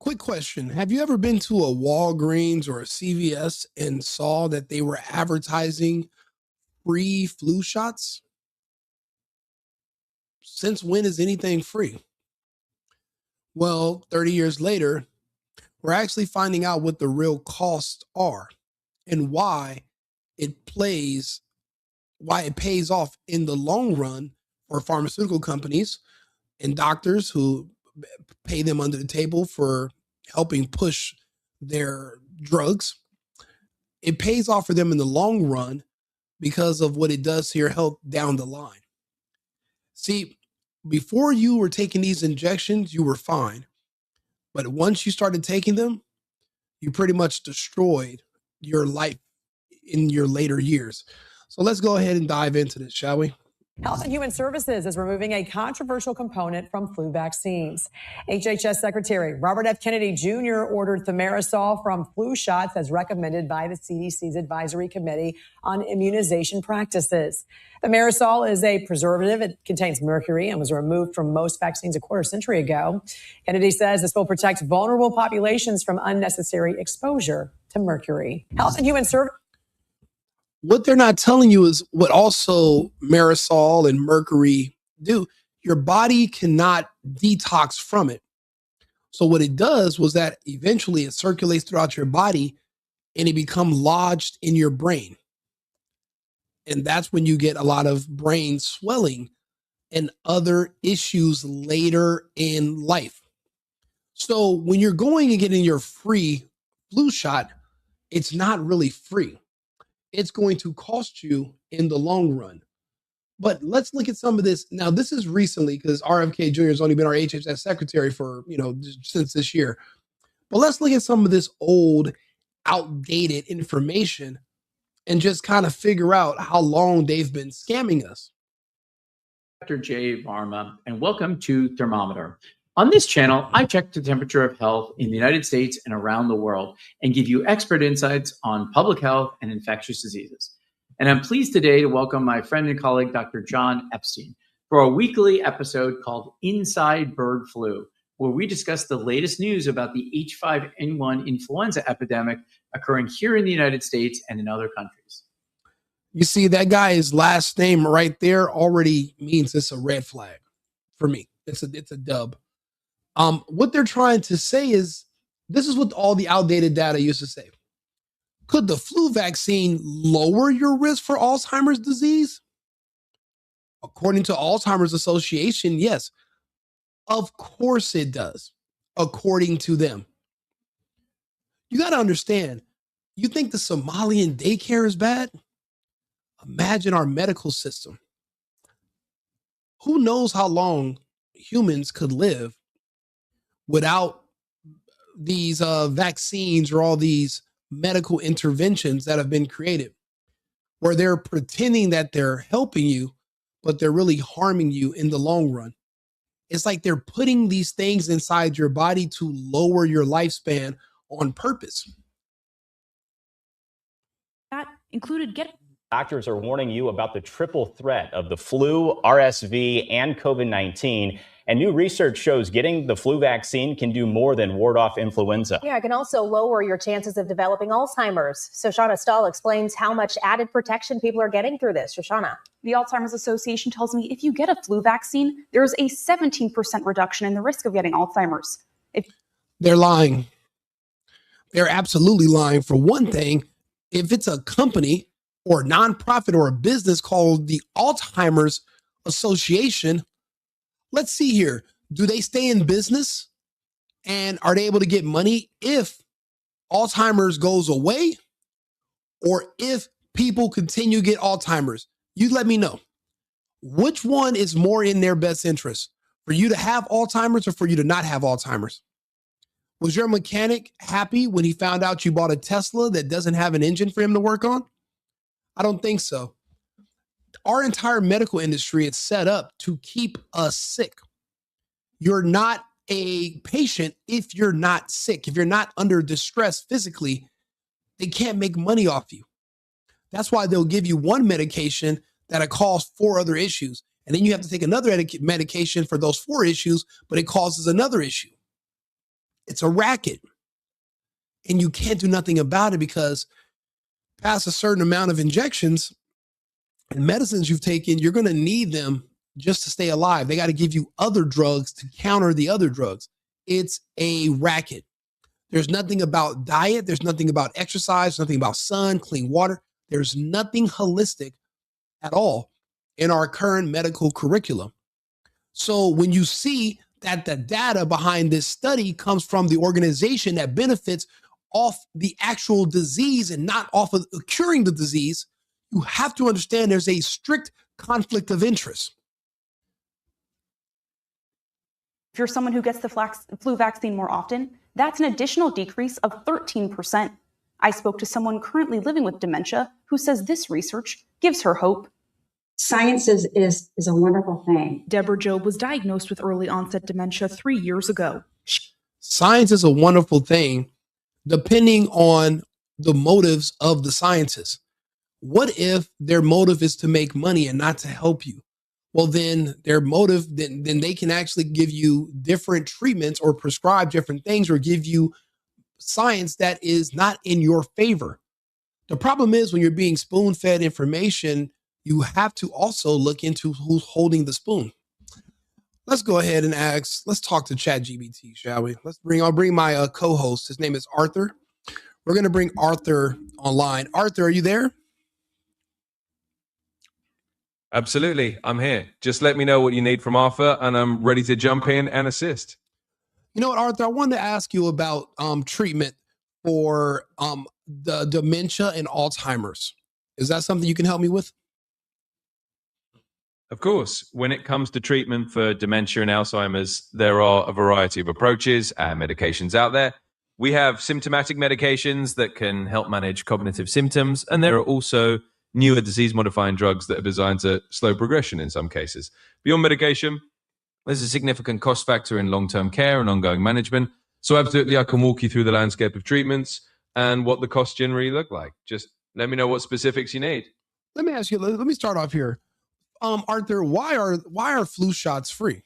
Quick question. Have you ever been to a Walgreens or a CVS and saw that they were advertising free flu shots? Since when is anything free? Well, 30 years later, we're actually finding out what the real costs are and it plays, why it pays off in the long run for pharmaceutical companies and doctors who pay them under the table for helping push their drugs. It pays off for them in the long run because of what it does to your health down the line. See, before you were taking these injections, you were fine. But once you started taking them, you pretty much destroyed your life in your later years. So let's go ahead and dive into this, shall we? Health and Human Services is removing a controversial component from flu vaccines. HHS Secretary Robert F. Kennedy Jr. ordered thimerosal from flu shots as recommended by the CDC's Advisory Committee on Immunization Practices. Thimerosal is a preservative. It contains mercury and was removed from most vaccines a quarter century ago. Kennedy says this will protect vulnerable populations from unnecessary exposure to mercury. Health and Human Services. What they're not telling you is what also Marisol and mercury do. Your body cannot detox from it. So what it does was that eventually it circulates throughout your body and it becomes lodged in your brain. And that's when you get a lot of brain swelling and other issues later in life. So when you're going and getting your free flu shot, it's not really free. It's going to cost you in the long run. But let's look at some of this. Now, this is recently because RFK Jr. has only been our HHS secretary for, since this year. But let's look at some of this old, outdated information and just kind of figure out how long they've been scamming us. Dr. Jay Varma, and welcome to Thermometer. On this channel, I check the temperature of health in the United States and around the world and give you expert insights on public health and infectious diseases. And I'm pleased today to welcome my friend and colleague, Dr. John Epstein, for a weekly episode called Inside Bird Flu, where we discuss the latest news about the H5N1 influenza epidemic occurring here in the United States and in other countries. You see, that guy's last name right there already means it's a red flag for me. It's a dub. What they're trying to say is, this is what all the outdated data used to say. Could the flu vaccine lower your risk for Alzheimer's disease? According to Alzheimer's Association, yes. Of course it does, according to them. You got to understand, you think the Somalian daycare is bad? Imagine our medical system. Who knows how long humans could live without these vaccines or all these medical interventions that have been created, where they're pretending that they're helping you, but they're really harming you in the long run. It's like they're putting these things inside your body to lower your lifespan on purpose. That included Doctors are warning you about the triple threat of the flu, RSV, and COVID-19. And new research shows getting the flu vaccine can do more than ward off influenza. Yeah, it can also lower your chances of developing Alzheimer's. So Shoshana Stahl explains how much added protection people are getting through this. Shoshana. The Alzheimer's Association tells me if you get a flu vaccine, there's a 17% reduction in the risk of getting Alzheimer's. They're lying. They're absolutely lying. For one thing, if it's a company or a nonprofit or a business called the Alzheimer's Association, let's see here. Do they stay in business? And are they able to get money if Alzheimer's goes away or if people continue to get Alzheimer's? You let me know. Which one is more in their best interest? For you to have Alzheimer's or for you to not have Alzheimer's? Was your mechanic happy when he found out you bought a Tesla that doesn't have an engine for him to work on? I don't think so. Our entire medical industry is set up to keep us sick. You're not a patient if you're not sick. If you're not under distress physically, they can't make money off you. That's why they'll give you one medication that'll cause 4 other issues. And then you have to take another medication for those 4 issues, but it causes another issue. It's a racket. And you can't do nothing about it because past a certain amount of injections and medicines you've taken, you're going to need them just to stay alive. They got to give you other drugs to counter the other drugs. It's a racket. There's nothing about diet. There's nothing about exercise, nothing about sun, clean water. There's nothing holistic at all in our current medical curriculum. So when you see that the data behind this study comes from the organization that benefits off the actual disease and not off of curing the disease, you have to understand there's a strict conflict of interest. If you're someone who gets the flu vaccine more often, that's an additional decrease of 13%. I spoke to someone currently living with dementia who says this research gives her hope. Science is a wonderful thing. Deborah Job was diagnosed with early onset dementia 3 years ago. Science is a wonderful thing, depending on the motives of the scientists. What if their motive is to make money and not to help you? Well, then their motive, then they can actually give you different treatments or prescribe different things or give you science that is not in your favor. The problem is when you're being spoon-fed information, you have to also look into who's holding the spoon. Let's go ahead and let's talk to ChatGPT, shall we? I'll bring my co-host. His name is Arthur. We're going to bring Arthur online. Arthur, are you there? Absolutely. I'm here. Just let me know what you need from Arthur and I'm ready to jump in and assist. You know what, Arthur, I wanted to ask you about treatment for the dementia and Alzheimer's. Is that something you can help me with? Of course. When it comes to treatment for dementia and Alzheimer's, there are a variety of approaches and medications out there. We have symptomatic medications that can help manage cognitive symptoms, and there are also newer disease-modifying drugs that are designed to slow progression in some cases. Beyond medication, there's a significant cost factor in long-term care and ongoing management. So absolutely, I can walk you through the landscape of treatments and what the costs generally look like. Just let me know what specifics you need. Let me ask you, let me start off here. Arthur, why are flu shots free?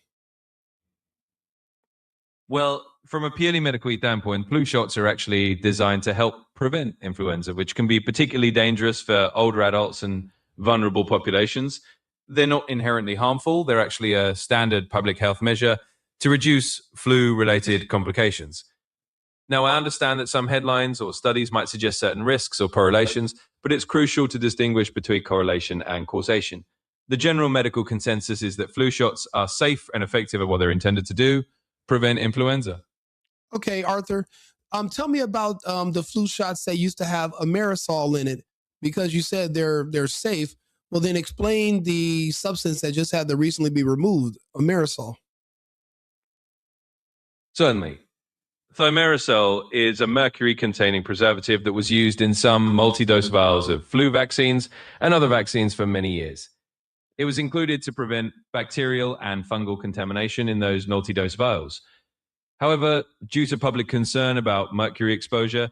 Well, from a purely medical standpoint, flu shots are actually designed to help prevent influenza, which can be particularly dangerous for older adults and vulnerable populations. They're not inherently harmful. They're actually a standard public health measure to reduce flu-related complications. Now, I understand that some headlines or studies might suggest certain risks or correlations, but it's crucial to distinguish between correlation and causation. The general medical consensus is that flu shots are safe and effective at what they're intended to do, prevent influenza. Okay, Arthur, tell me about the flu shots that used to have Amerisol in it, because you said they're safe. Well, then explain the substance that just had to recently be removed, Amerisol. Certainly. Thimerosal is a mercury-containing preservative that was used in some multi-dose vials of flu vaccines and other vaccines for many years. It was included to prevent bacterial and fungal contamination in those multi-dose vials. However, due to public concern about mercury exposure,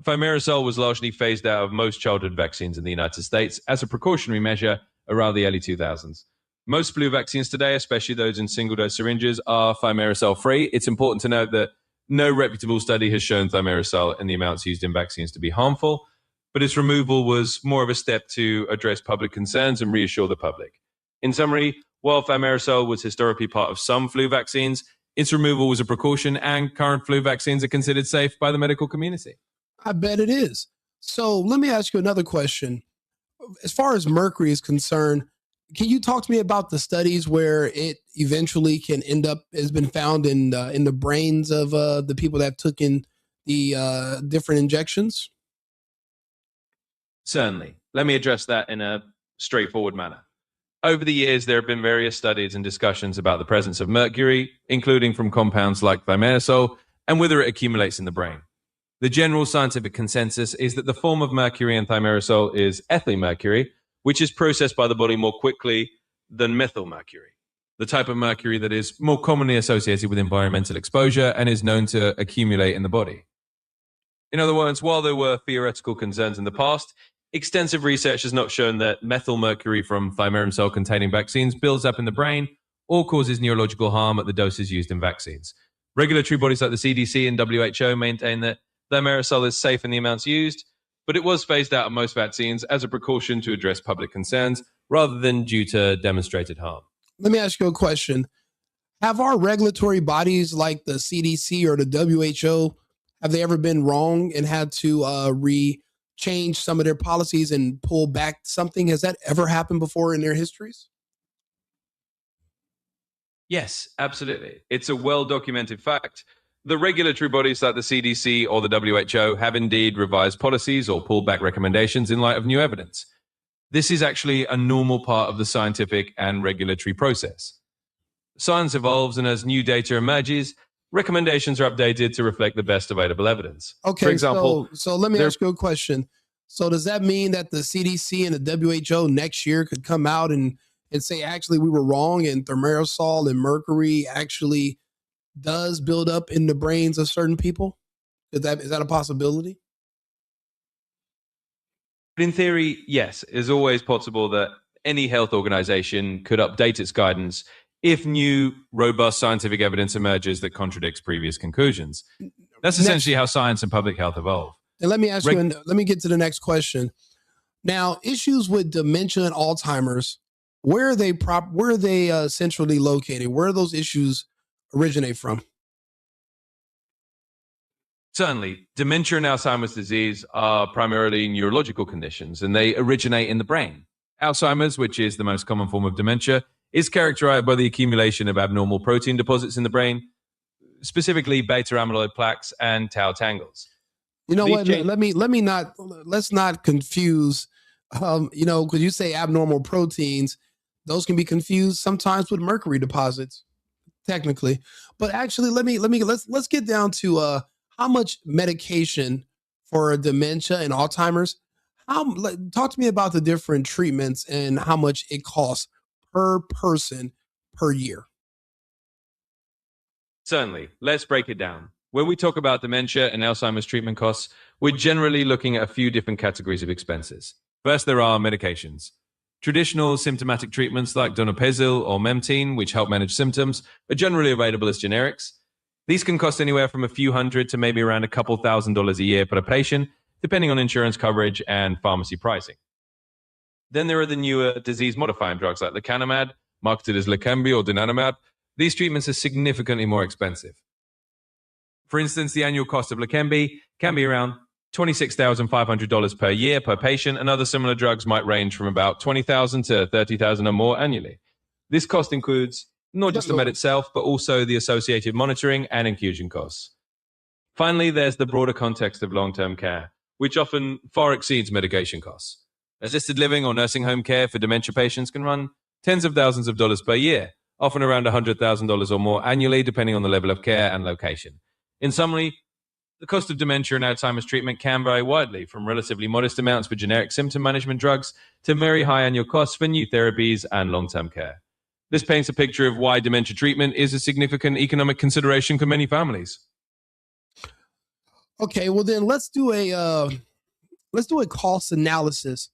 thimerosal was largely phased out of most childhood vaccines in the United States as a precautionary measure around the early 2000s. Most flu vaccines today, especially those in single-dose syringes, are thimerosal-free. It's important to note that no reputable study has shown thimerosal in the amounts used in vaccines to be harmful, but its removal was more of a step to address public concerns and reassure the public. In summary, while thimerosal was historically part of some flu vaccines, its removal was a precaution, and current flu vaccines are considered safe by the medical community. I bet it is. So let me ask you another question. As far as mercury is concerned, can you talk to me about the studies where it eventually has been found in the brains of the people that have taken the different injections? Certainly. Let me address that in a straightforward manner. Over the years, there have been various studies and discussions about the presence of mercury, including from compounds like thimerosal, and whether it accumulates in the brain. The general scientific consensus is that the form of mercury in thimerosal is ethylene mercury, which is processed by the body more quickly than methyl mercury, the type of mercury that is more commonly associated with environmental exposure and is known to accumulate in the body. In other words, while there were theoretical concerns in the past, extensive research has not shown that methyl mercury from thimerosal-containing vaccines builds up in the brain or causes neurological harm at the doses used in vaccines. Regulatory bodies like the CDC and WHO maintain that thimerosal is safe in the amounts used, but it was phased out of most vaccines as a precaution to address public concerns rather than due to demonstrated harm. Let me ask you a question. Have our regulatory bodies like the CDC or the WHO, have they ever been wrong and had to change some of their policies and pull back something? Has that ever happened before in their histories? Yes, absolutely. It's a well-documented fact. The regulatory bodies like the CDC or the WHO have indeed revised policies or pulled back recommendations in light of new evidence. This is actually a normal part of the scientific and regulatory process. Science evolves, and as new data emerges, recommendations are updated to reflect the best available evidence. Okay, for example, so let me ask you a question. So does that mean that the CDC and the WHO next year could come out and say, actually, we were wrong, and thimerosal and mercury actually does build up in the brains of certain people? Is that a possibility? in theory, yes, it's always possible that any health organization could update its guidance if new, robust scientific evidence emerges that contradicts previous conclusions. That's essentially how science and public health evolve. And let me ask you, and let me get to the next question. Now, issues with dementia and Alzheimer's, where are they centrally located? Where do those issues originate from? Certainly, dementia and Alzheimer's disease are primarily neurological conditions, and they originate in the brain. Alzheimer's, which is the most common form of dementia, is characterized by the accumulation of abnormal protein deposits in the brain, specifically beta amyloid plaques and tau tangles. You know what? Let's not confuse. Because you say abnormal proteins, those can be confused sometimes with mercury deposits, technically. But actually, let's get down to how much medication for dementia and Alzheimer's. Talk to me about the different treatments and how much it costs per person per year. Certainly. Let's break it down. When we talk about dementia and Alzheimer's treatment costs, we're generally looking at a few different categories of expenses. First, there are medications. Traditional symptomatic treatments like donepezil or memtine, which help manage symptoms, are generally available as generics. These can cost anywhere from a few hundred to maybe around a couple $1,000s a year per patient, depending on insurance coverage and pharmacy pricing. Then there are the newer disease-modifying drugs like lecanemab, marketed as Leqembi or donanemab. These treatments are significantly more expensive. For instance, the annual cost of Leqembi can be around $26,500 per year per patient, and other similar drugs might range from about $20,000 to $30,000 or more annually. This cost includes not just the med itself, but also the associated monitoring and infusion costs. Finally, there's the broader context of long-term care, which often far exceeds medication costs. Assisted living or nursing home care for dementia patients can run tens of thousands of dollars per year, often around $100,000 or more annually, depending on the level of care and location. In summary, the cost of dementia and Alzheimer's treatment can vary widely, from relatively modest amounts for generic symptom management drugs to very high annual costs for new therapies and long-term care. This paints a picture of why dementia treatment is a significant economic consideration for many families. Okay, well then let's do a cost analysis.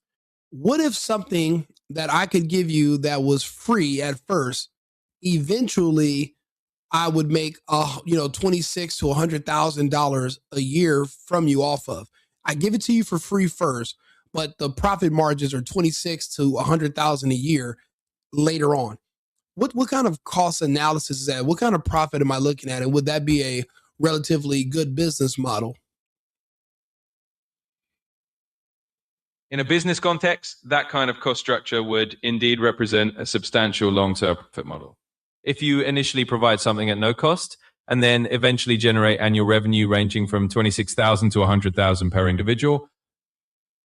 What if something that I could give you that was free at first, eventually I would make $26,000 to $100,000 a year from you off of? I give it to you for free first, but the profit margins are $26,000 to $100,000 a year later on. What kind of cost analysis is that? What kind of profit am I looking at? And would that be a relatively good business model? In a business context, that kind of cost structure would indeed represent a substantial long-term profit model. If you initially provide something at no cost and then eventually generate annual revenue ranging from $26,000 to $100,000 per individual,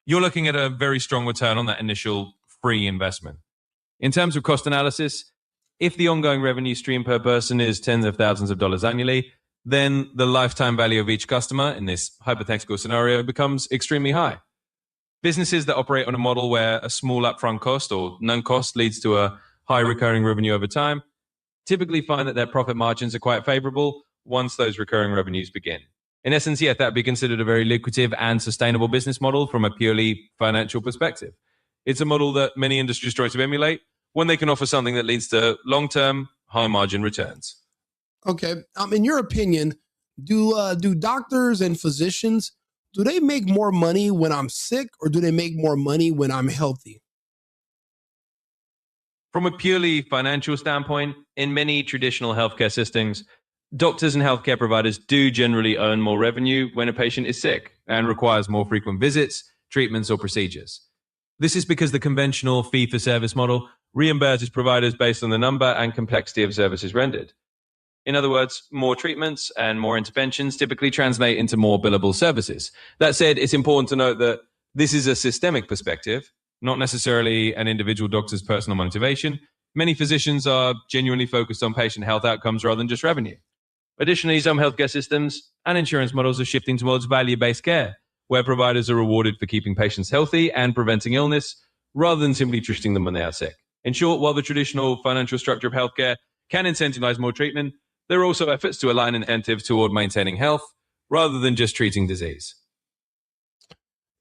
you're looking at a very strong return on that initial free investment. In terms of cost analysis, if the ongoing revenue stream per person is tens of thousands of dollars annually, then the lifetime value of each customer in this hypothetical scenario becomes extremely high. Businesses that operate on a model where a small upfront cost or none cost leads to a high recurring revenue over time typically find that their profit margins are quite favorable once those recurring revenues begin. In essence, yeah, that'd be considered a very lucrative and sustainable business model from a purely financial perspective. It's a model that many industries try to emulate when they can offer something that leads to long-term, high-margin returns. Okay. In your opinion, do doctors and physicians, do they make more money when I'm sick, or do they make more money when I'm healthy? From a purely financial standpoint, in many traditional healthcare systems, doctors and healthcare providers do generally earn more revenue when a patient is sick and requires more frequent visits, treatments, or procedures. This is because the conventional fee-for-service model reimburses providers based on the number and complexity of services rendered. In other words, more treatments and more interventions typically translate into more billable services. That said, it's important to note that this is a systemic perspective, not necessarily an individual doctor's personal motivation. Many physicians are genuinely focused on patient health outcomes rather than just revenue. Additionally, some healthcare systems and insurance models are shifting towards value-based care, where providers are rewarded for keeping patients healthy and preventing illness, rather than simply treating them when they are sick. In short, while the traditional financial structure of healthcare can incentivize more treatment, there are also efforts to align incentives toward maintaining health, rather than just treating disease.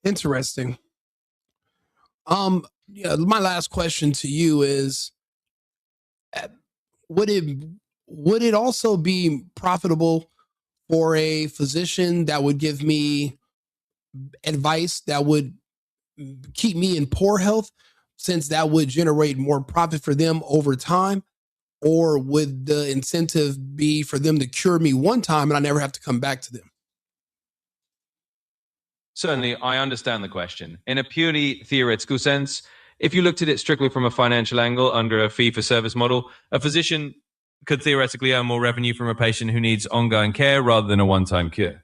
Interesting. Yeah, my last question to you is, would it would it also be profitable for a physician that would give me advice that would keep me in poor health, since that would generate more profit for them over time? Or would the incentive be for them to cure me one time and I never have to come back to them? Certainly, I understand the question. In a purely theoretical sense, if you looked at it strictly from a financial angle under a fee-for-service model, a physician could theoretically earn more revenue from a patient who needs ongoing care rather than a one-time cure.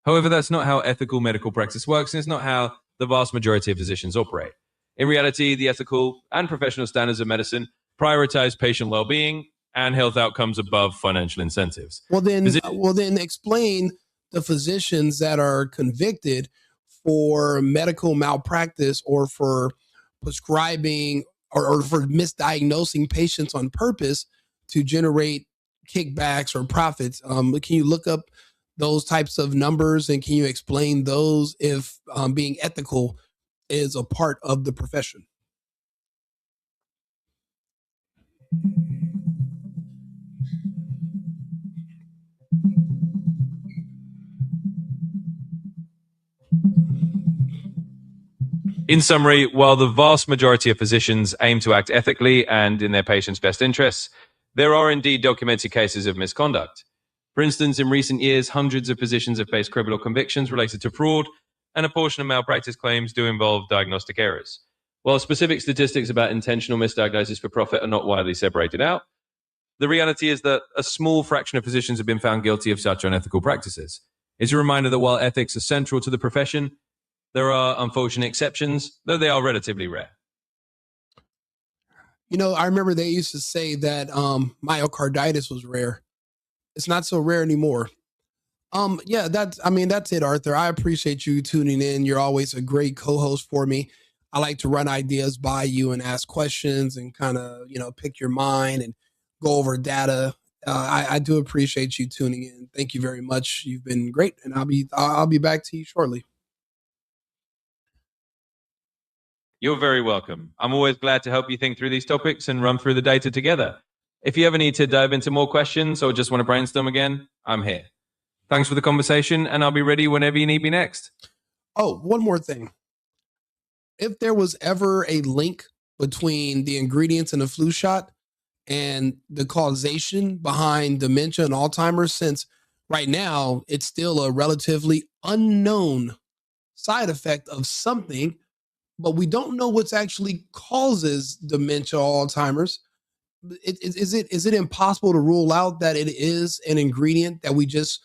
However, that's not how ethical medical practice works, and it's not how the vast majority of physicians operate. In reality, the ethical and professional standards of medicine prioritize patient well-being and health outcomes above financial incentives. Well, then explain the physicians that are convicted for medical malpractice, or for prescribing, or for misdiagnosing patients on purpose to generate kickbacks or profits. Can you look up those types of numbers, and can you explain those if being ethical is a part of the profession? In summary, while the vast majority of physicians aim to act ethically and in their patients' best interests, there are indeed documented cases of misconduct. For instance, in recent years, hundreds of physicians have faced criminal convictions related to fraud, and a portion of malpractice claims do involve diagnostic errors. While specific statistics about intentional misdiagnosis for profit are not widely separated out, the reality is that a small fraction of physicians have been found guilty of such unethical practices. It's a reminder that while ethics are central to the profession, there are unfortunate exceptions, though they are relatively rare. I remember they used to say that myocarditis was rare. It's not so rare anymore. Yeah, that's it, Arthur. I appreciate you tuning in. You're always a great co-host for me. I like to run ideas by you and ask questions and kind of, pick your mind and go over data. I do appreciate you tuning in. Thank you very much. You've been great, and I'll be back to you shortly. You're very welcome. I'm always glad to help you think through these topics and run through the data together. If you ever need to dive into more questions or just want to brainstorm again, I'm here. Thanks for the conversation, and I'll be ready whenever you need me next. Oh, one more thing. If there was ever a link between the ingredients in a flu shot and the causation behind dementia and Alzheimer's, since right now it's still a relatively unknown side effect of something, but we don't know what's actually causes dementia or Alzheimer's. Is it impossible to rule out that it is an ingredient that we just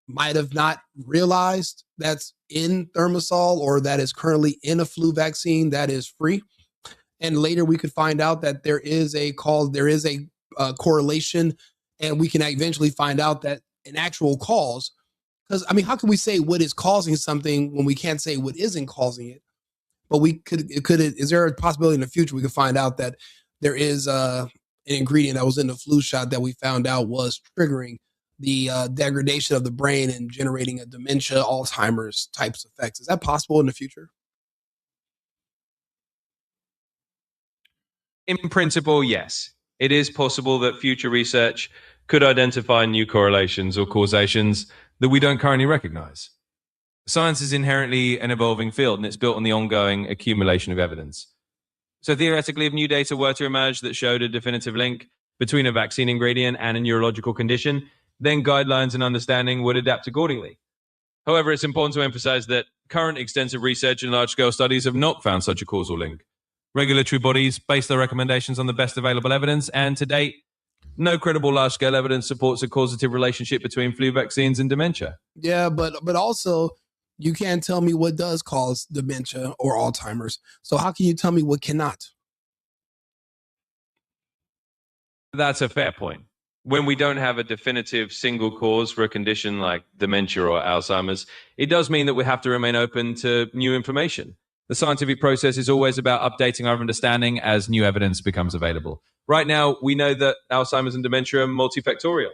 might have not realized that's in Thermosol, or that is currently in a flu vaccine that is free? And later we could find out that there is a correlation, and we can eventually find out that an actual cause. Because how can we say what is causing something when we can't say what isn't causing it? But is there a possibility in the future we could find out that there is an ingredient that was in the flu shot that we found out was triggering the degradation of the brain and generating a dementia, Alzheimer's types effects? Is that possible in the future? In principle, yes. It is possible that future research could identify new correlations or causations that we don't currently recognize. Science is inherently an evolving field, and it's built on the ongoing accumulation of evidence. So theoretically, if new data were to emerge that showed a definitive link between a vaccine ingredient and a neurological condition, then guidelines and understanding would adapt accordingly. However, it's important to emphasize that current extensive research and large-scale studies have not found such a causal link. Regulatory bodies base their recommendations on the best available evidence, and to date, no credible large-scale evidence supports a causative relationship between flu vaccines and dementia. Yeah, but also you can't tell me what does cause dementia or Alzheimer's. So how can you tell me what cannot? That's a fair point. When we don't have a definitive single cause for a condition like dementia or Alzheimer's, it does mean that we have to remain open to new information. The scientific process is always about updating our understanding as new evidence becomes available. Right now, we know that Alzheimer's and dementia are multifactorial,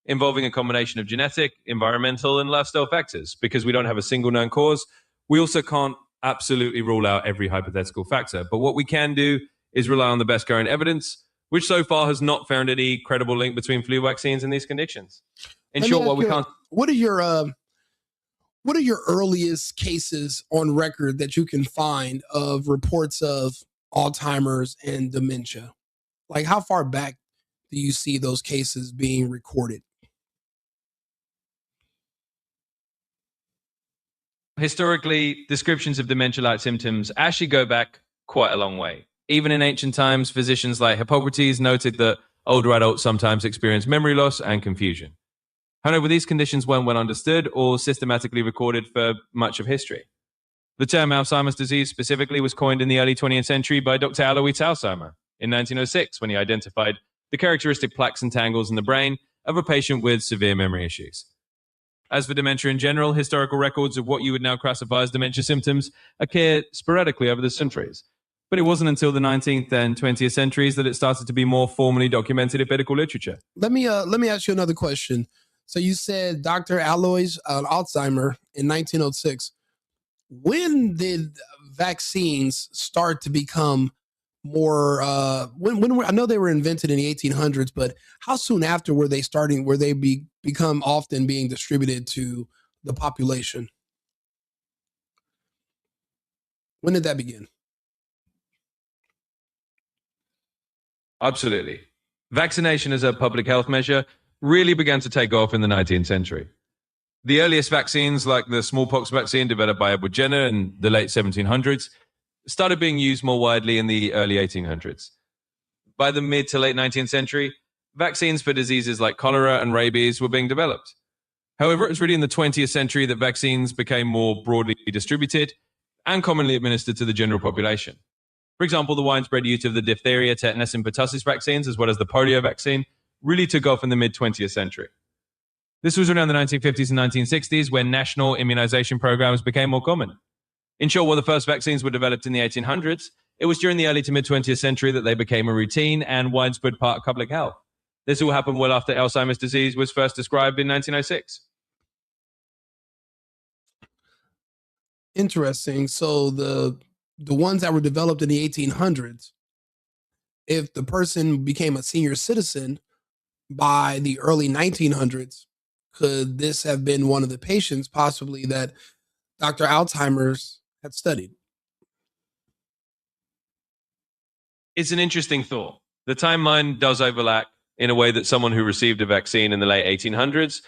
involving a combination of genetic, environmental, and lifestyle factors. Because we don't have a single known cause, we also can't absolutely rule out every hypothetical factor. But what we can do is rely on the best current evidence, which so far has not found any credible link between flu vaccines and these conditions. In short, while we can't... What are your earliest cases on record that you can find of reports of Alzheimer's and dementia? Like, how far back do you see those cases being recorded? Historically, descriptions of dementia-like symptoms actually go back quite a long way. Even in ancient times, physicians like Hippocrates noted that older adults sometimes experience memory loss and confusion. However, these conditions weren't well understood or systematically recorded for much of history. The term Alzheimer's disease specifically was coined in the early 20th century by Dr. Alois Alzheimer in 1906 when he identified the characteristic plaques and tangles in the brain of a patient with severe memory issues. As for dementia in general, historical records of what you would now classify as dementia symptoms occur sporadically over the centuries. But it wasn't until the 19th and 20th centuries that it started to be more formally documented in medical literature. Let me ask you another question. So you said Dr. Alois Alzheimer in 1906. When did vaccines start to become more? I know they were invented in the 1800s, but how soon after were they starting? Were they become often being distributed to the population? When did that begin? Absolutely. Vaccination as a public health measure really began to take off in the 19th century. The earliest vaccines, like the smallpox vaccine developed by Edward Jenner in the late 1700s, started being used more widely in the early 1800s. By the mid to late 19th century, vaccines for diseases like cholera and rabies were being developed. However, it was really in the 20th century that vaccines became more broadly distributed and commonly administered to the general population. For example, the widespread use of the diphtheria, tetanus, and pertussis vaccines, as well as the polio vaccine, really took off in the mid-20th century. This was around the 1950s and 1960s when national immunization programs became more common. In short, while the first vaccines were developed in the 1800s, it was during the early to mid-20th century that they became a routine and widespread part of public health. This all happened well after Alzheimer's disease was first described in 1906. Interesting. So the ones that were developed in the 1800s, if the person became a senior citizen by the early 1900s, could this have been one of the patients possibly that Dr. Alzheimer's had studied? It's an interesting thought. The timeline does overlap in a way that someone who received a vaccine in the late 1800s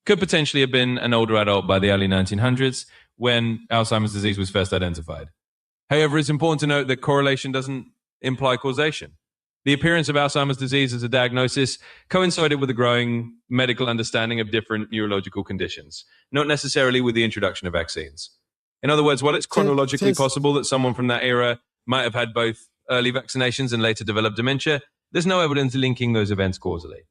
could potentially have been an older adult by the early 1900s when Alzheimer's disease was first identified. However, it's important to note that correlation doesn't imply causation. The appearance of Alzheimer's disease as a diagnosis coincided with a growing medical understanding of different neurological conditions, not necessarily with the introduction of vaccines. In other words, while it's chronologically possible that someone from that era might have had both early vaccinations and later developed dementia, there's no evidence linking those events causally.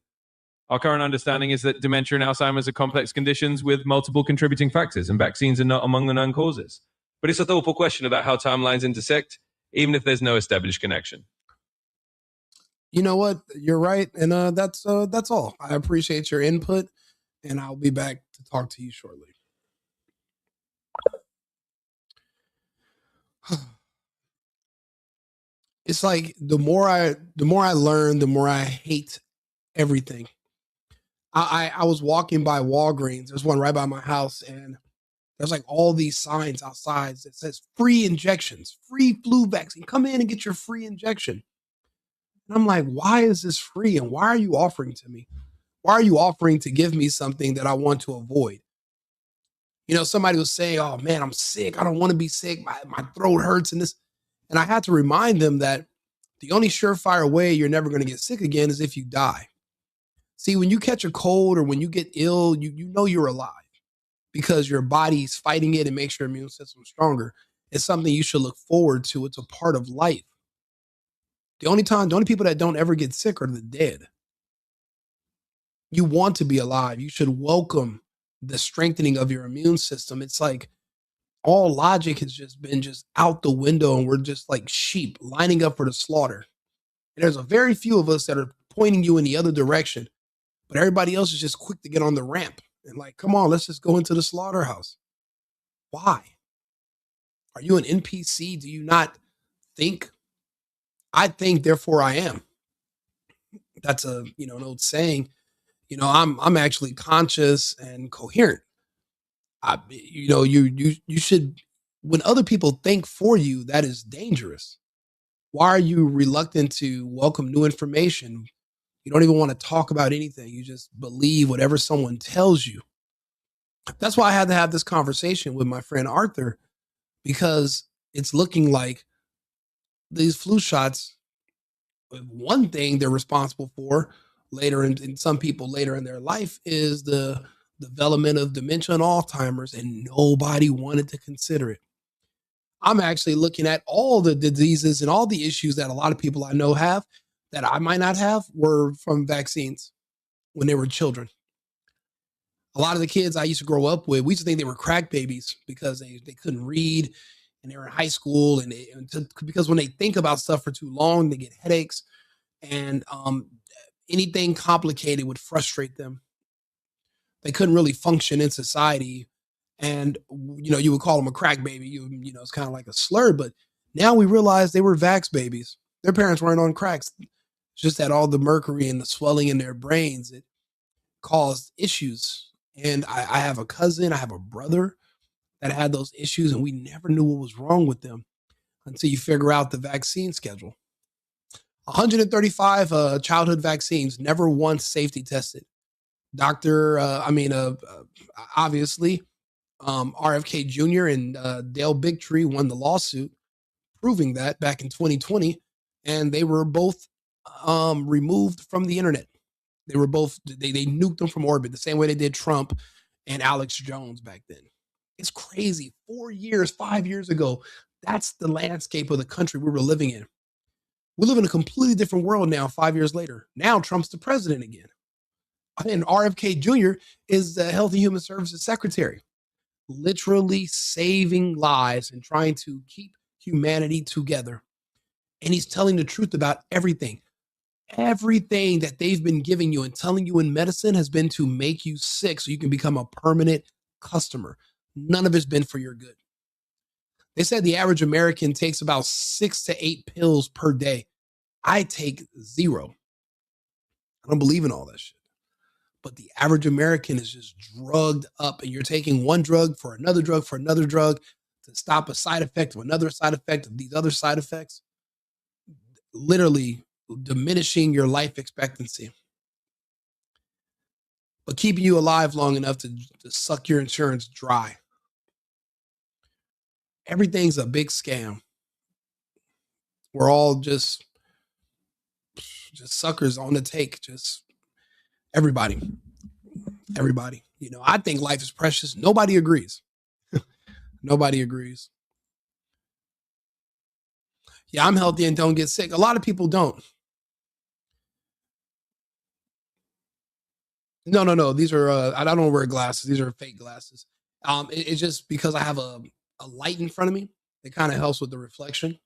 Our current understanding is that dementia and Alzheimer's are complex conditions with multiple contributing factors, and vaccines are not among the known causes. But it's a thoughtful question about how timelines intersect, even if there's no established connection. You know what? You're right. And that's all. I appreciate your input, and I'll be back to talk to you shortly. It's like the more I learn, the more I hate everything. I was walking by Walgreens. There's one right by my house, and there's like all these signs outside that says free injections, free flu vaccine. Come in and get your free injection. And I'm like, why is this free? And why are you offering to me? Why are you offering to give me something that I want to avoid? You know, somebody was saying, oh man, I'm sick. I don't want to be sick. My throat hurts and this. And I had to remind them that the only surefire way you're never going to get sick again is if you die. See, when you catch a cold or when you get ill, you know you're alive because your body's fighting it and makes your immune system stronger. It's something you should look forward to. It's a part of life. The only people that don't ever get sick are the dead. You want to be alive. You should welcome the strengthening of your immune system. It's like all logic has just been just out the window and we're just like sheep lining up for the slaughter. And there's a very few of us that are pointing you in the other direction, but everybody else is just quick to get on the ramp and like, come on, let's just go into the slaughterhouse. Why? Are you an NPC? Do you not think? I think, therefore I am. That's an old saying. I'm actually conscious and coherent. You should, when other people think for you, that is dangerous. Why are you reluctant to welcome new information? You don't even want to talk about anything. You just believe whatever someone tells you. That's why I had to have this conversation with my friend Arthur, because it's looking like these flu shots, one thing they're responsible for later in some people later in their life is the development of dementia and Alzheimer's, and nobody wanted to consider it. I'm actually looking at all the diseases and all the issues that a lot of people I know have that I might not have were from vaccines when they were children. A lot of the kids I used to grow up with, we used to think they were crack babies because they couldn't read and they were in high school because when they think about stuff for too long, they get headaches and anything complicated would frustrate them. They couldn't really function in society. And, you would call them a crack baby. It's kind of like a slur, but now we realize they were vax babies. Their parents weren't on cracks. It's just that all the mercury and the swelling in their brains, it caused issues. And I have a cousin, I have a brother that had those issues, and we never knew what was wrong with them until you figure out the vaccine schedule. 135 childhood vaccines, never once safety tested. Obviously, RFK Jr. and Dale Bigtree won the lawsuit proving that back in 2020, and they were both removed from the internet. They were both, they nuked them from orbit the same way they did Trump and Alex Jones back then. It's crazy. 4 years, 5 years ago, that's the landscape of the country we were living in. We live in a completely different world now, 5 years later. Now Trump's the president again. And RFK Jr. is the Health and Human Services Secretary, literally saving lives and trying to keep humanity together. And he's telling the truth about everything. Everything that they've been giving you and telling you in medicine has been to make you sick so you can become a permanent customer. None of it's been for your good. They said the average American takes about 6 to 8 pills per day. I take 0. I don't believe in all that shit. But the average American is just drugged up, and you're taking one drug for another drug to stop a side effect of another side effect of these other side effects, literally diminishing your life expectancy, but keeping you alive long enough to suck your insurance dry. Everything's a big scam. We're all just suckers on the take. Just everybody. I think life is precious. Nobody agrees. Nobody agrees. Yeah, I'm healthy and don't get sick. A lot of people don't. No. These are, I don't wear glasses. These are fake glasses. It's just because I have a light in front of me. It kind of helps with the reflection.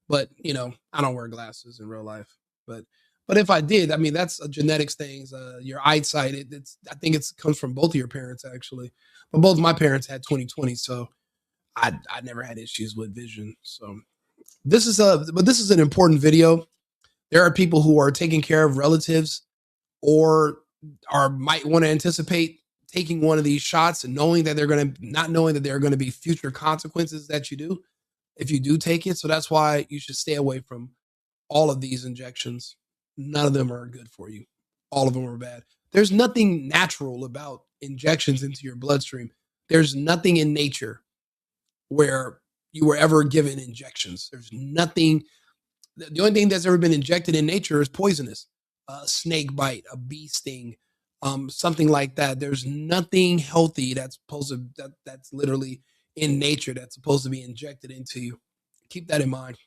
But, I don't wear glasses in real life. But if I did, that's a genetics thing. Your eyesight, I think it comes from both of your parents, actually. But both of my parents had 20/20, so I never had issues with vision. So this is an important video. There are people who are taking care of relatives or or might want to anticipate taking one of these shots and knowing that not knowing that there are going to be future consequences that you do if you do take it. So that's why you should stay away from all of these injections. None of them are good for you. All of them are bad. There's nothing natural about injections into your bloodstream. There's nothing in nature where you were ever given injections. There's nothing. The only thing that's ever been injected in nature is poisonous. A snake bite, a bee sting, something like that. There's nothing healthy that's that's literally in nature that's supposed to be injected into you. Keep that in mind.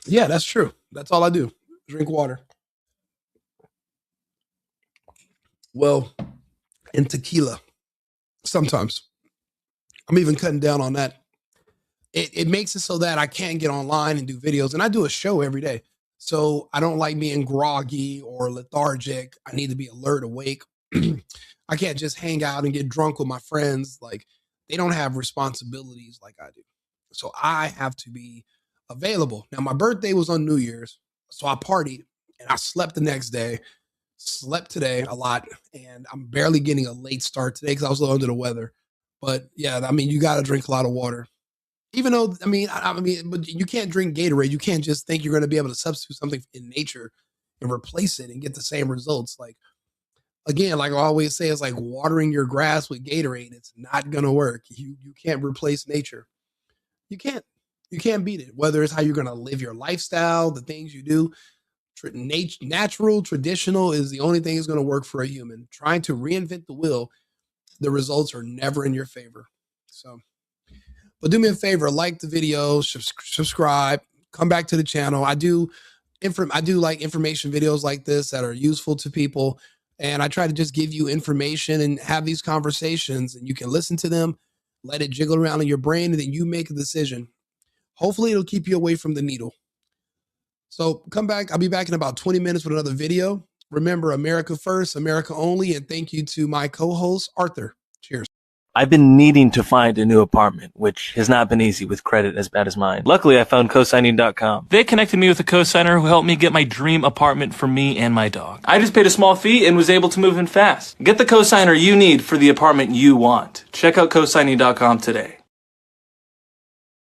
Yeah, that's true. That's all I do. Drink water. Well, and tequila. Sometimes. I'm even cutting down on that. It makes it so that I can't get online and do videos. And I do a show every day. So I don't like being groggy or lethargic. I need to be alert, awake. I can't just hang out and get drunk with my friends. Like, they don't have responsibilities like I do. So I have to be available. Now, my birthday was on New Year's. So I partied and I slept the next day. Slept today a lot. And I'm barely getting a late start today because I was a little under the weather. But yeah, I mean, you got to drink a lot of water. Even though, I mean, but you can't drink Gatorade. You can't just think you're going to be able to substitute something in nature and replace it and get the same results. Like, again, like I always say, it's like watering your grass with Gatorade. It's not going to work. You can't replace nature. You can't beat it. Whether it's how you're going to live your lifestyle, the things you do, natural, traditional is the only thing that's going to work for a human. Trying to reinvent the wheel, the results are never in your favor. So, but do me a favor, like the video, subscribe, come back to the channel. I do like information videos like this that are useful to people. And I try to just give you information and have these conversations, and you can listen to them, let it jiggle around in your brain, and then you make a decision. Hopefully it'll keep you away from the needle. So come back. I'll be back in about 20 minutes with another video. Remember, America first, America only. And thank you to my co-host, Arthur. Cheers. I've been needing to find a new apartment, which has not been easy with credit as bad as mine. Luckily, I found cosigning.com. They connected me with a cosigner who helped me get my dream apartment for me and my dog. I just paid a small fee and was able to move in fast. Get the cosigner you need for the apartment you want. Check out cosigning.com today.